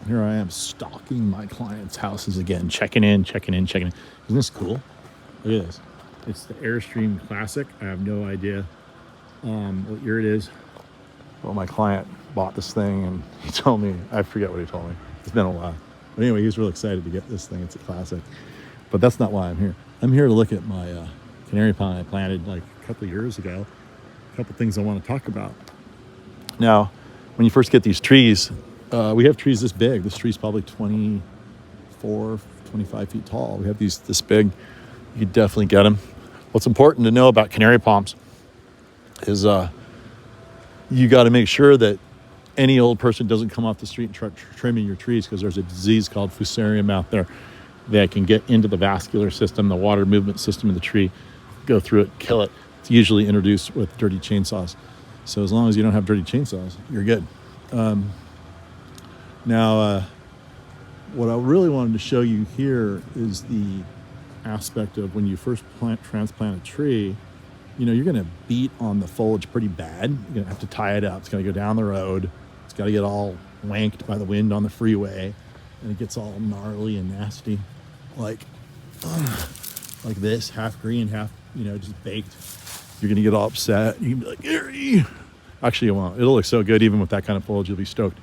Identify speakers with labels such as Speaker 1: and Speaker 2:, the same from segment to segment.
Speaker 1: Here I am stalking my clients' houses again, checking in. Isn't this cool? Look at this. It's the Airstream Classic. I have no idea what year it is. Well, my client bought this thing and he told me, I forget what he told me. It's been a while. But anyway, he was really excited to get this thing. It's a classic. But that's not why I'm here. I'm here to look at my canary pine I planted like a couple of years ago. A couple things I want to talk about. Now, when you first get these trees, we have trees this big. This tree's probably 24, 25 feet tall. We have these this big. You could definitely get them. What's important to know about canary palms is you got to make sure that any old person doesn't come off the street and try trimming your trees, because there's a disease called fusarium out there that can get into the vascular system, the water movement system of the tree, go through it, kill it. It's usually introduced with dirty chainsaws. So as long as you don't have dirty chainsaws, you're good. Now, what I really wanted to show you here is the aspect of when you first transplant a tree. You know, you're going to beat on the foliage pretty bad. You're going to have to tie it up. It's going to go down the road. It's got to get all wanked by the wind on the freeway, and it gets all gnarly and nasty, like this, half green, half, just baked. You're going to get all upset. You can be like, Gary. Actually, it won't. It'll look so good even with that kind of foliage. You'll be stoked.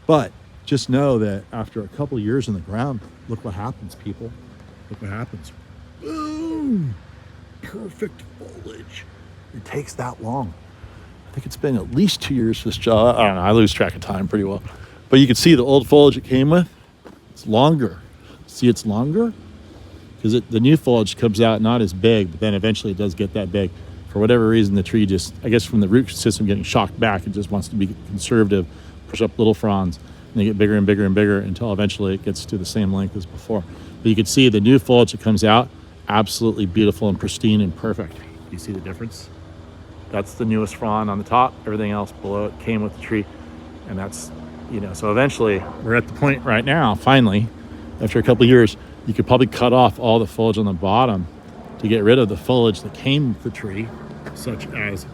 Speaker 1: But just know that after a couple of years in the ground, look what happens, people. Look what happens. Boom! Perfect foliage. It takes that long. I think it's been at least 2 years for this job. I don't know. I lose track of time pretty well. But you can see the old foliage it came with. It's longer. See, it's longer because the new foliage comes out not as big, but then eventually it does get that big. For whatever reason, the tree just, I guess from the root system getting shocked back, it just wants to be conservative, push up little fronds, and they get bigger and bigger and bigger until eventually it gets to the same length as before. But you can see the new foliage that comes out, absolutely beautiful and pristine and perfect. You see the difference? That's the newest frond on the top. Everything else below it came with the tree. And that's, so eventually we're at the point right now, finally, after a couple of years, you could probably cut off all the foliage on the bottom to get rid of the foliage that came with the tree, such as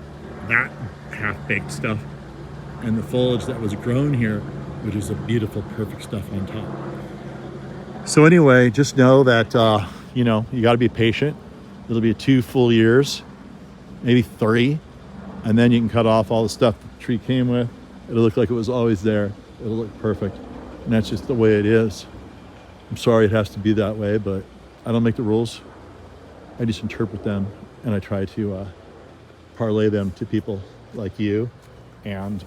Speaker 1: that half-baked stuff and the foliage that was grown here, which is a beautiful, perfect stuff on top. So anyway, just know that, you got to be patient. It'll be 2 full years, maybe 3, and then you can cut off all the stuff the tree came with. It'll look like it was always there. It'll look perfect, and that's just the way it is. I'm sorry it has to be that way, but I don't make the rules. I just interpret them, and I try to parlay them to people like you, and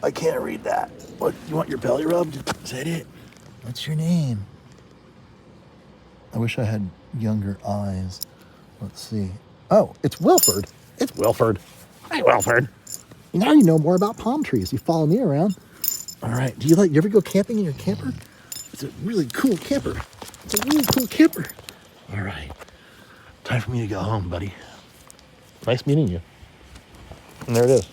Speaker 1: I can't read that. What, you want your belly rubbed? Is that it? What's your name? I wish I had younger eyes. Let's see. Oh, it's Wilford. It's Wilford. Hi, Wilford. Now you know more about palm trees. You follow me around. All right. Do you ever go camping in your camper? It's a really cool camper. All right. Time for me to go home, buddy. Nice meeting you. And there it is.